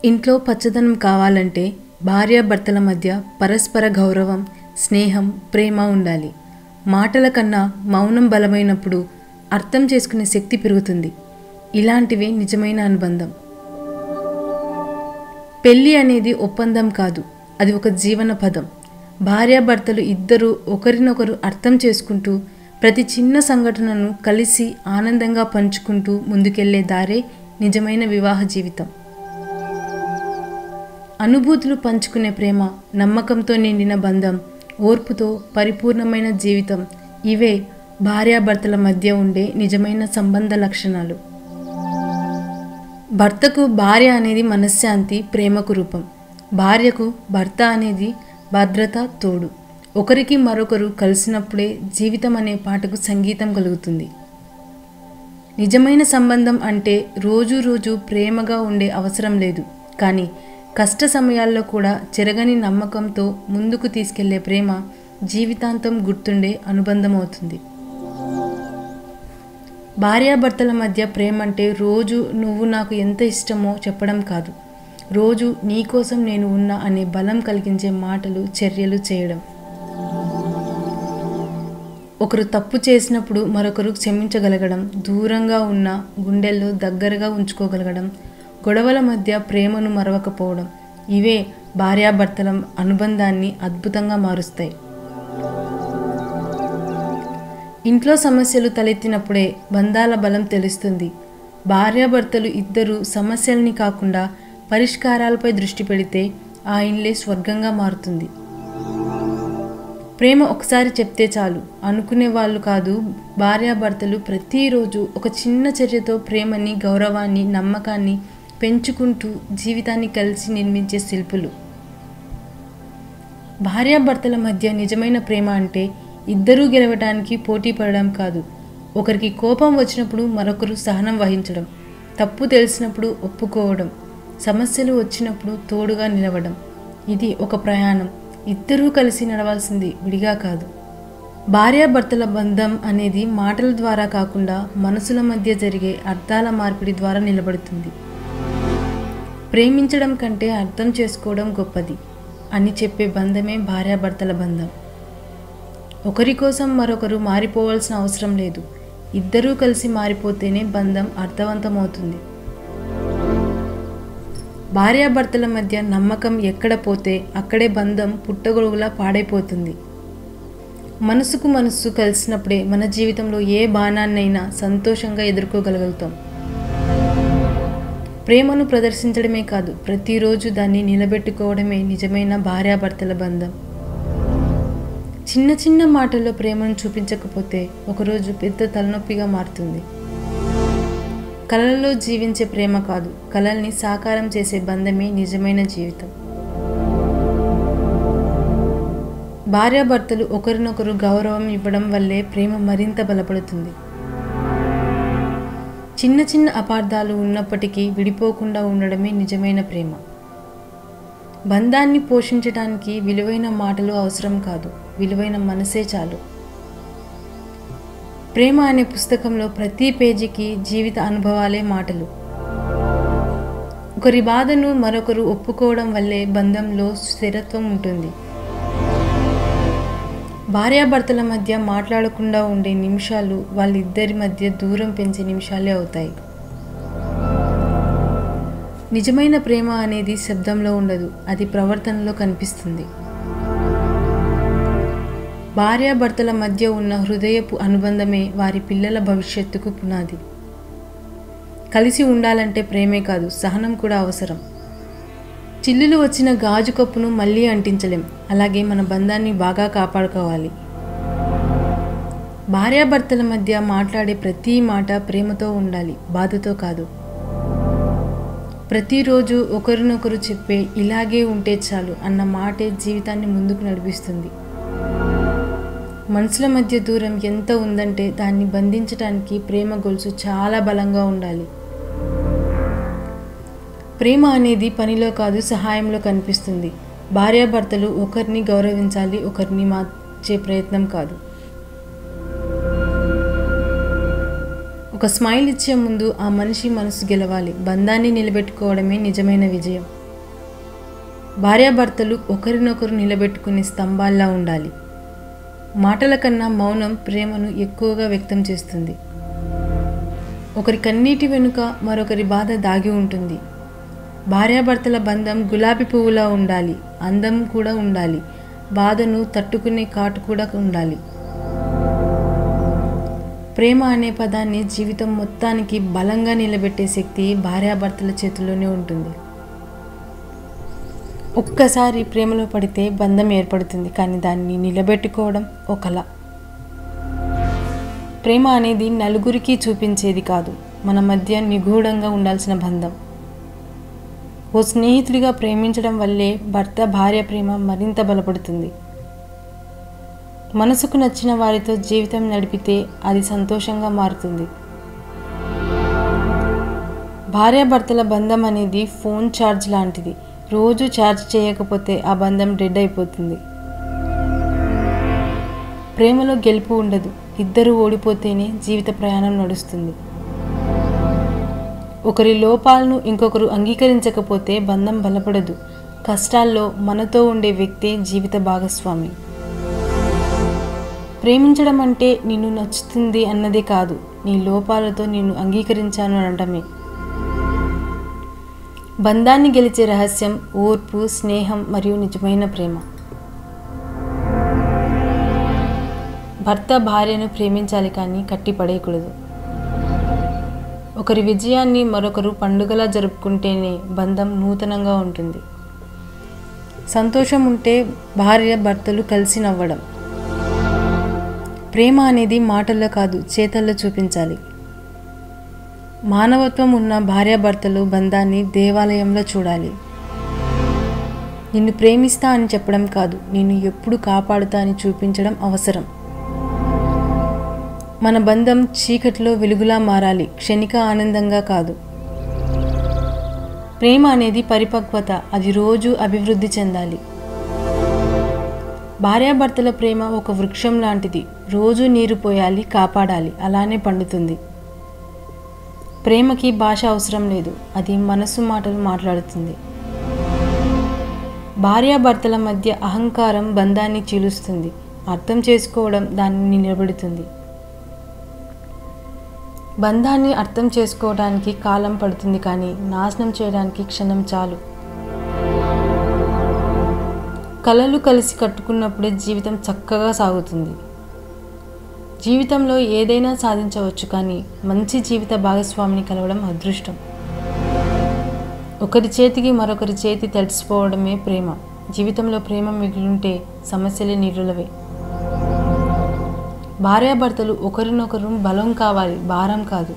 ఇంట్లో పచ్చదనం కావాలంటే భార్యాభర్తల మధ్య పరస్పర గౌరవం, స్నేహం, ప్రేమ ఉండాలి. మాటల కన్నా మౌనం బలమైనప్పుడు అర్థం చేసుకునే శక్తి పెరుగుతుంది. ఇలాంటివే నిజమైన అనుబంధం. పెళ్ళి అనేది ఒప్పందం కాదు, అది ఒక జీవన పదం. భార్యాభర్తలు ఇద్దరూ ఒకరినొకరు అర్థం చేసుకుంటూ ప్రతి చిన్న సంఘటనను కలిసి ఆనందంగా పంచుకుంటూ ముందుకెళ్లే దారే నిజమైన వివాహ జీవితం. అనుభూతులు పంచుకునే ప్రేమ, నమ్మకంతో నిండిన బంధం, ఓర్పుతో పరిపూర్ణమైన జీవితం, ఇవే భార్యాభర్తల మధ్య ఉండే నిజమైన సంబంధ లక్షణాలు. భర్తకు భార్య అనేది మనశ్శాంతి, ప్రేమకు రూపం. భార్యకు భర్త అనేది భద్రత, తోడు. ఒకరికి మరొకరు కలిసినప్పుడే జీవితం అనే పాటకు సంగీతం కలుగుతుంది. నిజమైన సంబంధం అంటే రోజు ప్రేమగా ఉండే అవసరం లేదు, కానీ కష్ట సమయాల్లో కూడా చెరగని నమ్మకంతో ముందుకు తీసుకెళ్లే ప్రేమ జీవితాంతం గుర్తుండే అనుబంధం అవుతుంది. భార్యాభర్తల మధ్య ప్రేమ అంటే రోజు నువ్వు నాకు ఎంత ఇష్టమో చెప్పడం కాదు, రోజు నీకోసం నేను ఉన్నా అనే బలం కలిగించే మాటలు, చర్యలు చేయడం. ఒకరు తప్పు చేసినప్పుడు మరొకరు క్షమించగలగడం, దూరంగా ఉన్న గుండెల్లో దగ్గరగా ఉంచుకోగలగడం, గొడవల మధ్య ప్రేమను మరవకపోవడం, ఇవే భార్యాభర్తల అనుబంధాన్ని అద్భుతంగా మారుస్తాయి. ఇంట్లో సమస్యలు తలెత్తినప్పుడే బంధాల బలం తెలుస్తుంది. భార్యాభర్తలు ఇద్దరు సమస్యల్ని కాకుండా పరిష్కారాలపై దృష్టి పెడితే ఆ ఇల్లే స్వర్గంగా మారుతుంది. ప్రేమ ఒకసారి చెప్తే చాలు అనుకునే వాళ్ళు కాదు. భార్యాభర్తలు ప్రతిరోజు ఒక చిన్న చర్యతో ప్రేమని, గౌరవాన్ని, నమ్మకాన్ని పెంచుకుంటూ జీవితాన్ని కలిసి నిర్మించే శిల్పులు. భార్యాభర్తల మధ్య నిజమైన ప్రేమ అంటే ఇద్దరూ గెలవటానికి పోటీ పడడం కాదు, ఒకరికి కోపం వచ్చినప్పుడు మరొకరు సహనం వహించడం, తప్పు తెలిసినప్పుడు ఒప్పుకోవడం, సమస్యలు వచ్చినప్పుడు తోడుగా నిలవడం. ఇది ఒక ప్రయాణం, ఇద్దరూ కలిసి నడవాల్సింది, విడిగా కాదు. భార్యాభర్తల బంధం అనేది మాటల ద్వారా కాకుండా మనసుల మధ్య జరిగే అర్థాల మార్పిడి ద్వారా నిలబడుతుంది. ప్రేమించడం కంటే అర్థం చేసుకోవడం గొప్పది అని చెప్పే బంధమే భార్యాభర్తల బంధం. ఒకరి కోసం మరొకరు మారిపోవాల్సిన అవసరం లేదు, ఇద్దరూ కలిసి మారిపోతేనే బంధం అర్థవంతమవుతుంది. భార్యాభర్తల మధ్య నమ్మకం ఎక్కడ పోతే అక్కడే బంధం పుట్టగొడుగులా పాడైపోతుంది. మనసుకు మనసు కలిసినప్పుడే మన జీవితంలో ఏ బాణాన్నైనా సంతోషంగా ఎదుర్కోగలుగుతాం. ప్రేమను ప్రదర్శించడమే కాదు, ప్రతిరోజు దాన్ని నిలబెట్టుకోవడమే నిజమైన భార్యాభర్తల బంధం. చిన్న చిన్న మాటల్లో ప్రేమను చూపించకపోతే ఒకరోజు పెద్ద తలనొప్పిగా మారుతుంది. కలలలో జీవించే ప్రేమ కాదు, కలల్ని సాకారం చేసే బంధమే నిజమైన జీవితం. భార్యాభర్తలు ఒకరినొకరు గౌరవం ఇవ్వడం వల్లే ప్రేమ మరింత బలపడుతుంది. చిన్న చిన్న అపార్థాలు ఉన్నప్పటికీ విడిపోకుండా ఉండడమే నిజమైన ప్రేమ. బంధాన్ని పోషించడానికి విలువైన మాటలు అవసరం కాదు, విలువైన మనసే చాలు. ప్రేమ అనే పుస్తకంలో ప్రతి పేజీకి జీవిత అనుభవాలే మాటలు. ఒకరి బాధను మరొకరు ఒప్పుకోవడం వల్లే బంధంలో స్థిరత్వం ఉంటుంది. భార్యాభర్తల మధ్య మాట్లాడకుండా ఉండే నిమిషాలు వాళ్ళిద్దరి మధ్య దూరం పెంచే నిమిషాలే అవుతాయి. నిజమైన ప్రేమ అనేది శబ్దంలో ఉండదు, అది ప్రవర్తనలో కనిపిస్తుంది. భార్యాభర్తల మధ్య ఉన్న హృదయపు అనుబంధమే వారి పిల్లల భవిష్యత్తుకు పునాది. కలిసి ఉండాలంటే ప్రేమే కాదు, సహనం కూడా అవసరం. చిల్లులు వచ్చిన గాజు కప్పును మళ్ళీ అంటించలేం, అలాగే మన బంధాన్ని బాగా కాపాడుకోవాలి. భార్యాభర్తల మధ్య మాట్లాడే ప్రతి మాట ప్రేమతో ఉండాలి, బాధతో కాదు. ప్రతిరోజు ఒకరినొకరు చెప్పే ఇలాగే ఉంటే చాలు అన్న మాటే జీవితాన్ని ముందుకు నడిపిస్తుంది. మనసుల మధ్య దూరం ఎంత ఉందంటే దాన్ని బంధించడానికి ప్రేమ గొలుసు చాలా బలంగా ఉండాలి. ప్రేమ అనేది పనిలో కాదు, సహాయంలో కనిపిస్తుంది. భార్యాభర్తలు ఒకరిని గౌరవించాలి, ఒకరిని మార్చే ప్రయత్నం కాదు. ఒక ఒక స్మైల్ ఇచ్చే ముందు ఆ మనిషి మనసు గెలవాలి. బంధాన్ని నిలబెట్టుకోవడమే నిజమైన విజయం. భార్యాభర్తలు ఒకరినొకరు నిలబెట్టుకునే స్తంభాల్లా ఉండాలి. మాటల కన్నా మౌనం ప్రేమను ఎక్కువగా వ్యక్తం చేస్తుంది. ఒకరి కన్నీటి వెనుక మరొకరి బాధ దాగి ఉంటుంది. భార్యాభర్తల బంధం గులాబీ పువ్వులా ఉండాలి. అందం కూడా ఉండాలి. బాధను తట్టుకునే కాటు కూడా ఉండాలి. ప్రేమ అనే పదాన్ని జీవితం మొత్తానికి బలంగా నిలబెట్టే శక్తి భార్యాభర్తల చేతుల్లోనే ఉంటుంది. ఒక్కసారి ప్రేమలో పడితే బంధం ఏర్పడుతుంది, కానీ దాన్ని నిలబెట్టుకోవడం ఒక కళ. ప్రేమ అనేది నలుగురికి చూపించేది కాదు, మన మధ్య నిగూఢంగా ఉండాల్సిన బంధం. ఓ స్నేహితుడిగా ప్రేమించడం వల్లే భర్త భార్య ప్రేమ మరింత బలపడుతుంది. మనసుకు నచ్చిన వారితో జీవితం నడిపితే అది సంతోషంగా మారుతుంది. భార్యాభర్తల బంధం అనేది ఫోన్ ఛార్జ్ లాంటిది. రోజు ఛార్జ్ చేయకపోతే ఆ బంధం డెడ్ అయిపోతుంది. ప్రేమలో గెలుపు ఉండదు. ఇద్దరు ఓడిపోతేనే జీవిత ప్రయాణం నడుస్తుంది. ఒకరి లోపాలను ఇంకొకరు అంగీకరించకపోతే బంధం బలపడదు. కష్టాల్లో మనతో ఉండే వ్యక్తే జీవిత భాగస్వామి. ప్రేమించడం అంటే నిన్ను నచ్చుతుంది అన్నదే కాదు, నీ లోపాలతో నిన్ను అంగీకరించాను అనడమే. బంధాన్ని గెలిచే రహస్యం ఓర్పు, స్నేహం మరియు నిజమైన ప్రేమ. భర్త భార్యను ప్రేమించాలి, కానీ కట్టిపడేయకూడదు. ఒకరి విజయాన్ని మరొకరు పండుగలా జరుపుకుంటేనే బంధం నూతనంగా ఉంటుంది. సంతోషం ఉంటే భార్య భర్తలు కలిసి నవ్వడం. ప్రేమ అనేది మాటల్లో కాదు, చేతల్లో చూపించాలి. మానవత్వం ఉన్న భార్యాభర్తలు బంధాన్ని దేవాలయంలో చూడాలి. నిన్ను ప్రేమిస్తా అని చెప్పడం కాదు, నిన్ను ఎప్పుడు కాపాడుతా అని చూపించడం అవసరం. మన బంధం చీకటిలో వెలుగులా మారాలి, క్షణిక ఆనందంగా కాదు. ప్రేమ అనేది పరిపక్వత, అది రోజు అభివృద్ధి చెందాలి. భార్యాభర్తల ప్రేమ ఒక వృక్షం లాంటిది. రోజు నీరు పోయాలి, కాపాడాలి, అలానే పండుతుంది. ప్రేమకి భాష అవసరం లేదు, అది మనసు మాటలు మాట్లాడుతుంది. భార్యాభర్తల మధ్య అహంకారం బంధాన్ని చీలుస్తుంది. అర్థం చేసుకోవడం దానిని నిలబెడుతుంది. బంధాన్ని అర్థం చేసుకోవడానికి కాలం పడుతుంది, కానీ నాశనం చేయడానికి క్షణం చాలు. కలలు కలిసి కట్టుకున్నప్పుడే జీవితం చక్కగా సాగుతుంది. జీవితంలో ఏదైనా సాధించవచ్చు, కానీ మంచి జీవిత భాగస్వామిని కలవడం అదృష్టం. ఒకరి చేతికి మరొకరి చేతి తెలిసిపోవడమే ప్రేమ. జీవితంలో ప్రేమ మిగిలింటే సమస్యలే నిర్లులవే. భార్యాభర్తలు ఒకరినొకరు బలం కావాలి, భారం కాదు.